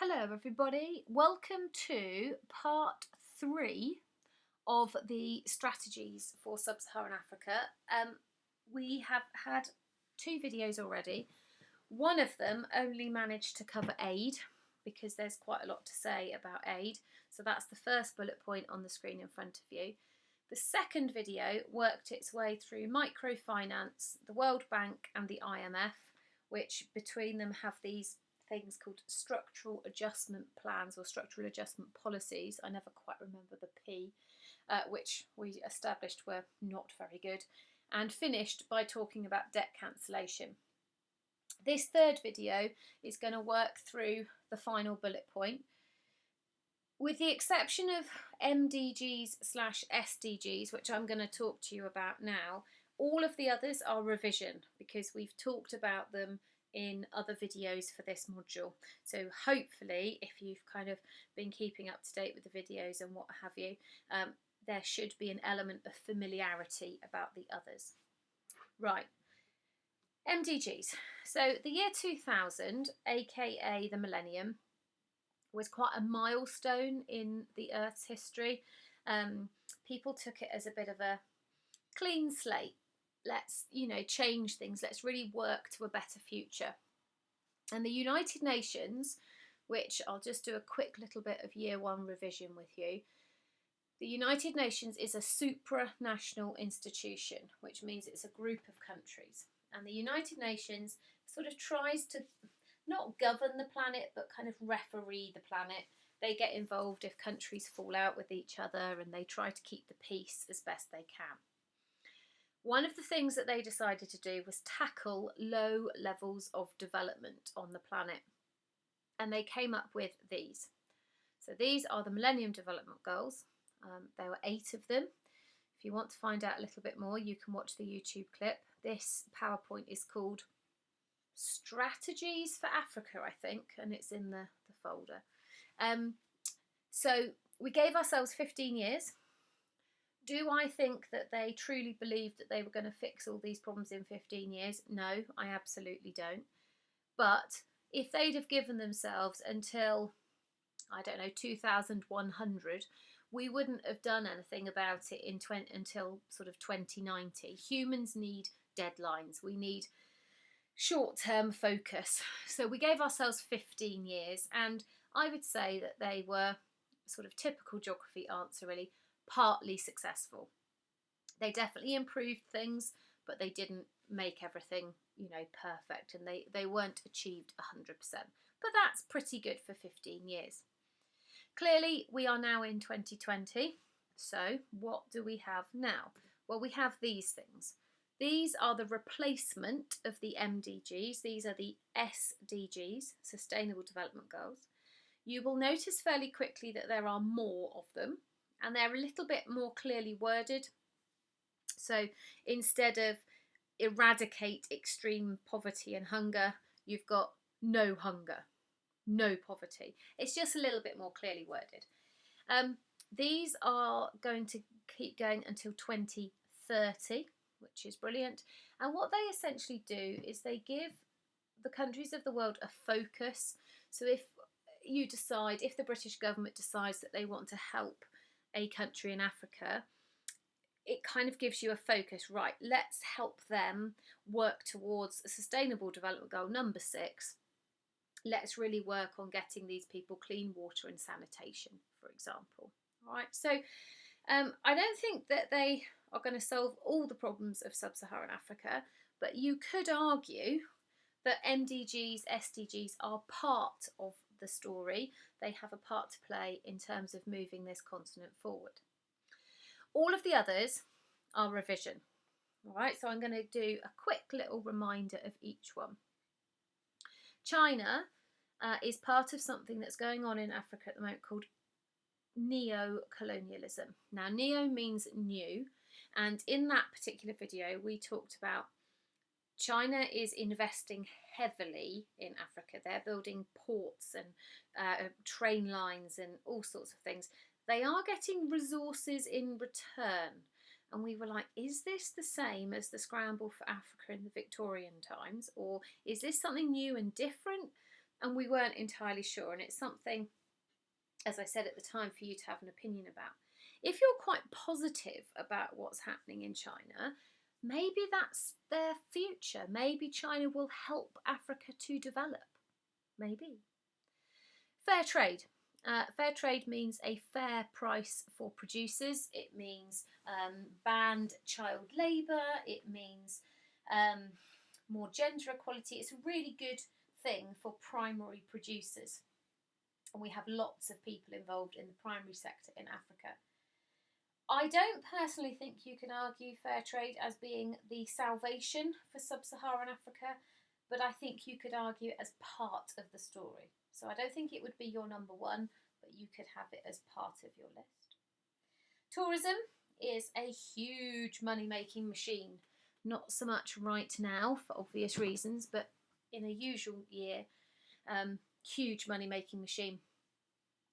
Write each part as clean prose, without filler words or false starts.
Hello everybody, welcome to part 3 of the strategies for sub-Saharan Africa. We have had 2 videos already. One of them only managed to cover aid because there's quite a lot to say about aid, so that's the first bullet point on the screen in front of you. The second video worked its way through microfinance, the World Bank and the IMF, which between them have these things called structural adjustment plans or structural adjustment policies. I never quite remember the P, which we established were not very good, and finished by talking about debt cancellation. This third video is going to work through the final bullet point. With the exception of MDGs/SDGs, which I'm going to talk to you about now, all of the others are revision because we've talked about them in other videos for this module. So hopefully, if you've kind of been keeping up to date with the videos and what have you, there should be an element of familiarity about the others. Right, MDGs. So the year 2000, aka the Millennium, was quite a milestone in the Earth's history. People took it as a bit of a clean slate. Let's, change things. Let's really work to a better future. And the United Nations, which I'll just do a quick little bit of year 1 revision with you. The United Nations is a supranational institution, which means it's a group of countries. And the United Nations sort of tries to not govern the planet, but kind of referee the planet. They get involved if countries fall out with each other, and they try to keep the peace as best they can. One of the things that they decided to do was tackle low levels of development on the planet. And they came up with these. So these are the Millennium Development Goals. There were 8 of them. If you want to find out a little bit more, you can watch the YouTube clip. This PowerPoint is called Strategies for Africa, I think, and it's in the folder. So we gave ourselves 15 years. Do I think that they truly believed that they were going to fix all these problems in 15 years? No, I absolutely don't. But if they'd have given themselves until, 2100, we wouldn't have done anything about it until sort of 2090. Humans need deadlines. We need short-term focus. So we gave ourselves 15 years, and I would say that they were sort of typical geography answer, really, partly successful. They definitely improved things, but they didn't make everything, perfect, and they weren't achieved 100%. But that's pretty good for 15 years. Clearly, we are now in 2020. So what do we have now? Well, we have these things. These are the replacement of the MDGs. These are the SDGs, Sustainable Development Goals. You will notice fairly quickly that there are more of them, and they're a little bit more clearly worded. So instead of eradicate extreme poverty and hunger, you've got no hunger, no poverty. It's just a little bit more clearly worded. These are going to keep going until 2030, which is brilliant. And what they essentially do is they give the countries of the world a focus. So if the British government decides that they want to help a country in Africa, it kind of gives you a focus. Right, let's help them work towards a sustainable development goal number 6. Let's really work on getting these people clean water and sanitation, for example. All right, so I don't think that they are going to solve all the problems of sub-Saharan Africa, but you could argue that MDGs, SDGs are part of the story. They have a part to play in terms of moving this continent forward. All of the others are revision. All right, so I'm going to do a quick little reminder of each one. China is part of something that's going on in Africa at the moment called neo-colonialism. Now, neo means new, and in that particular video we talked about China is investing heavily in Africa. They're building ports and train lines and all sorts of things. They are getting resources in return. And we were like, is this the same as the scramble for Africa in the Victorian times? Or is this something new and different? and we weren't entirely sure. And it's something, as I said at the time, for you to have an opinion about. If you're quite positive about what's happening in China, maybe that's their future. Maybe China will help Africa to develop. Maybe. Fair trade. Fair trade means a fair price for producers. It means banned child labour. It means more gender equality. It's a really good thing for primary producers. And we have lots of people involved in the primary sector in Africa. I don't personally think you can argue fair trade as being the salvation for sub-Saharan Africa, but I think you could argue it as part of the story. So I don't think it would be your number one, but you could have it as part of your list. Tourism is a huge money-making machine. Not so much right now for obvious reasons, but in a usual year, huge money-making machine.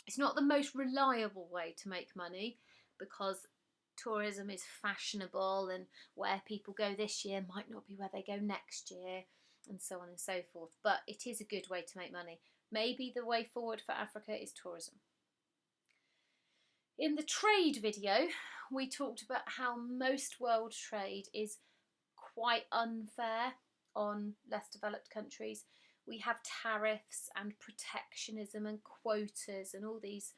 It's not the most reliable way to make money because tourism is fashionable, and where people go this year might not be where they go next year, and so on and so forth. But it is a good way to make money. Maybe the way forward for Africa is tourism. In the trade video, we talked about how most world trade is quite unfair on less developed countries. We have tariffs and protectionism and quotas and all these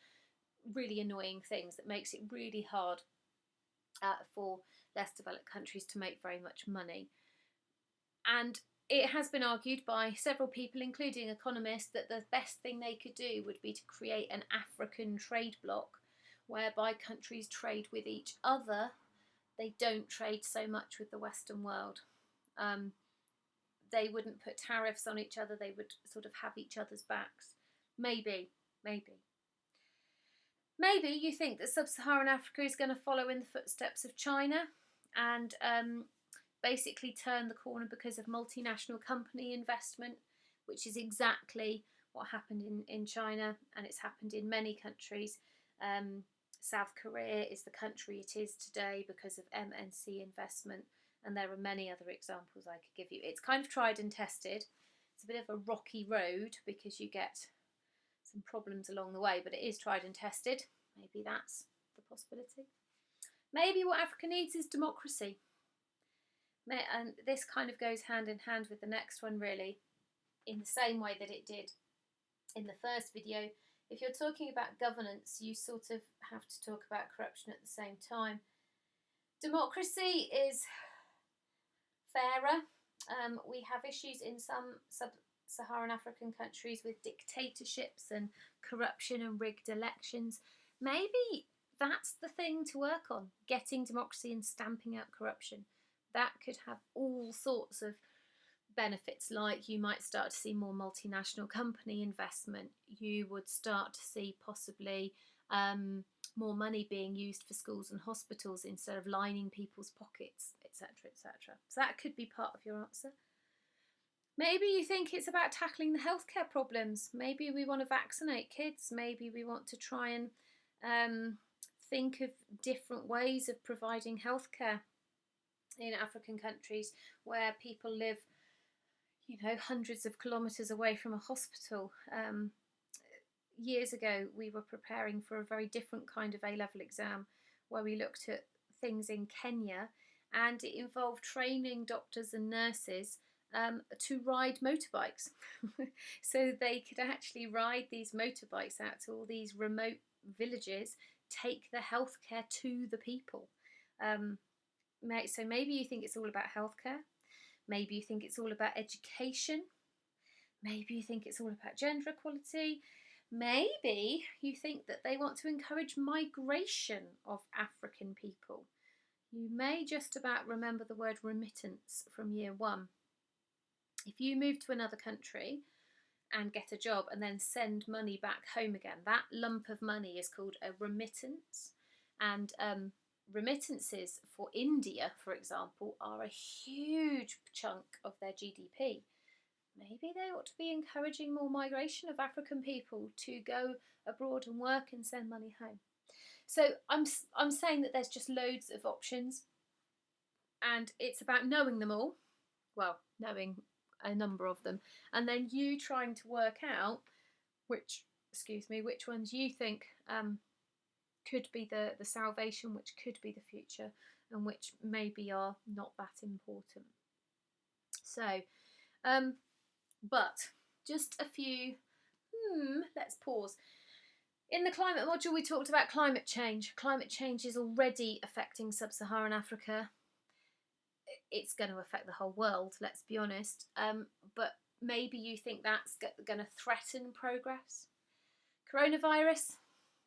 really annoying things that makes it really hard for less developed countries to make very much money. And it has been argued by several people, including economists, that the best thing they could do would be to create an African trade bloc whereby countries trade with each other. They don't trade so much with the Western world. They wouldn't put tariffs on each other. They would sort of have each other's backs. Maybe. Maybe you think that sub-Saharan Africa is going to follow in the footsteps of China and basically turn the corner because of multinational company investment, which is exactly what happened in China, and it's happened in many countries. South Korea is the country it is today because of MNC investment, and there are many other examples I could give you. It's kind of tried and tested. It's a bit of a rocky road because you get some problems along the way, but it is tried and tested. Maybe that's the possibility. Maybe what Africa needs is democracy. And this kind of goes hand in hand with the next one, really, in the same way that it did in the first video. If you're talking about governance, you sort of have to talk about corruption at the same time. Democracy is fairer. We have issues in some sub-Saharan African countries with dictatorships and corruption and rigged elections. Maybe that's the thing to work on, getting democracy and stamping out corruption. That could have all sorts of benefits, like you might start to see more multinational company investment. You would start to see possibly more money being used for schools and hospitals instead of lining people's pockets, etc., etc. So that could be part of your answer. Maybe you think it's about tackling the healthcare problems. Maybe we want to vaccinate kids. Maybe we want to try and think of different ways of providing healthcare in African countries where people live, hundreds of kilometres away from a hospital. Years ago, we were preparing for a very different kind of A-level exam where we looked at things in Kenya, and it involved training doctors and nurses to ride motorbikes. So they could actually ride these motorbikes out to all these remote villages, take the healthcare to the people. So maybe you think it's all about healthcare. Maybe you think it's all about education. Maybe you think it's all about gender equality. Maybe you think that they want to encourage migration of African people. You may just about remember the word remittance from year one. If you move to another country and get a job and then send money back home again, that lump of money is called a remittance. And remittances for India, for example, are a huge chunk of their GDP. Maybe they ought to be encouraging more migration of African people to go abroad and work and send money home. So I'm saying that there's just loads of options, and it's about knowing them all. Well, knowing a number of them, and then you trying to work out which ones you think could be the salvation, which could be the future, and which maybe are not that important. So, but just a few, let's pause. In the climate module, we talked about climate change. Climate change is already affecting sub-Saharan Africa. It's going to affect the whole world, let's be honest. But maybe you think that's going to threaten progress. Coronavirus,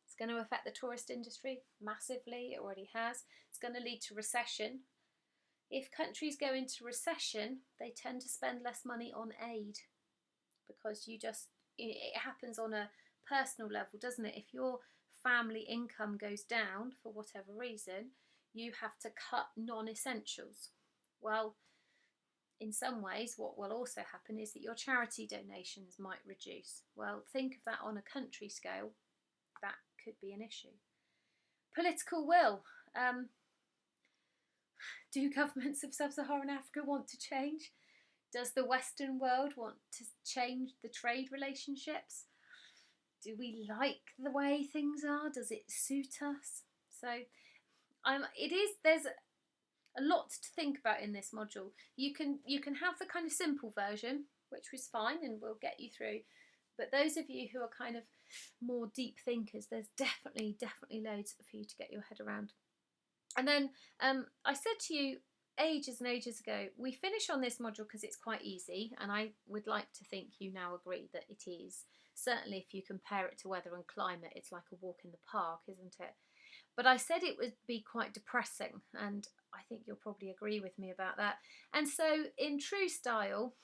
it's going to affect the tourist industry massively. It already has. It's going to lead to recession. If countries go into recession, they tend to spend less money on aid, because it happens on a personal level, doesn't it? If your family income goes down for whatever reason, you have to cut non-essentials. Well, in some ways, what will also happen is that your charity donations might reduce. Well, think of that on a country scale. That could be an issue. Political will. Do governments of sub-Saharan Africa want to change? Does the Western world want to change the trade relationships? Do we like the way things are? Does it suit us? So there's a lot to think about in this module. You can have the kind of simple version, which was fine and will get you through. But those of you who are kind of more deep thinkers, there's definitely loads for you to get your head around. And then I said to you ages and ages ago, we finish on this module because it's quite easy, and I would like to think you now agree that it is. Certainly if you compare it to weather and climate, it's like a walk in the park, isn't it? But I said it would be quite depressing, and I think you'll probably agree with me about that. And so in true style,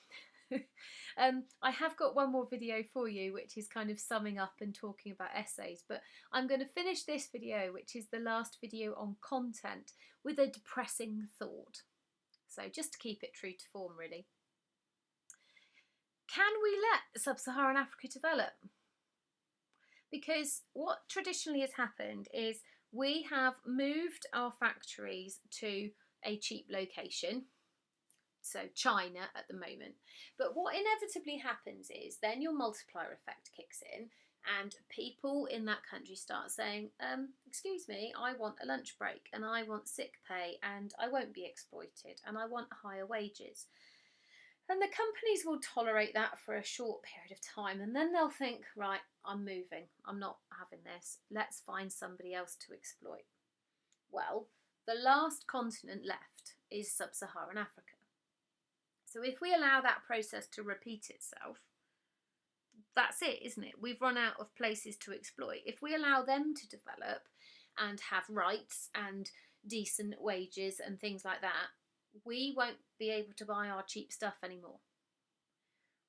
I have got one more video for you, which is kind of summing up and talking about essays, but I'm going to finish this video, which is the last video on content, with a depressing thought. So just to keep it true to form, really. Can we let sub-Saharan Africa develop? Because what traditionally has happened is we have moved our factories to a cheap location, so China at the moment. But what inevitably happens is then your multiplier effect kicks in, and people in that country start saying, excuse me, I want a lunch break, and I want sick pay, and I won't be exploited, and I want higher wages. And the companies will tolerate that for a short period of time, and then they'll think, right, I'm moving, I'm not having this, let's find somebody else to exploit. Well, the last continent left is sub-Saharan Africa. So if we allow that process to repeat itself, that's it, isn't it? We've run out of places to exploit. If we allow them to develop and have rights and decent wages and things like that, we won't be able to buy our cheap stuff anymore.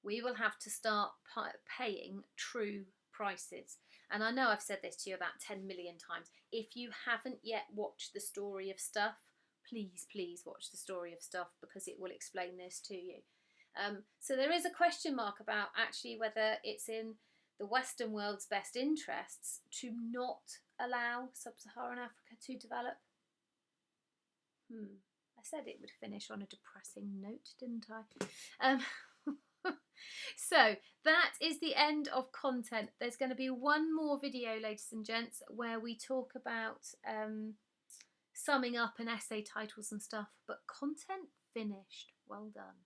We will have to start paying true prices. And I know I've said this to you about 10 million times. If you haven't yet watched The Story of Stuff, please watch The Story of Stuff, because it will explain this to you. So there is a question mark about actually whether it's in the Western world's best interests to not allow sub-Saharan Africa to develop. I said it would finish on a depressing note, didn't I? So that is the end of content. There's going to be one more video, ladies and gents, where we talk about summing up and essay titles and stuff, but content finished. Well done.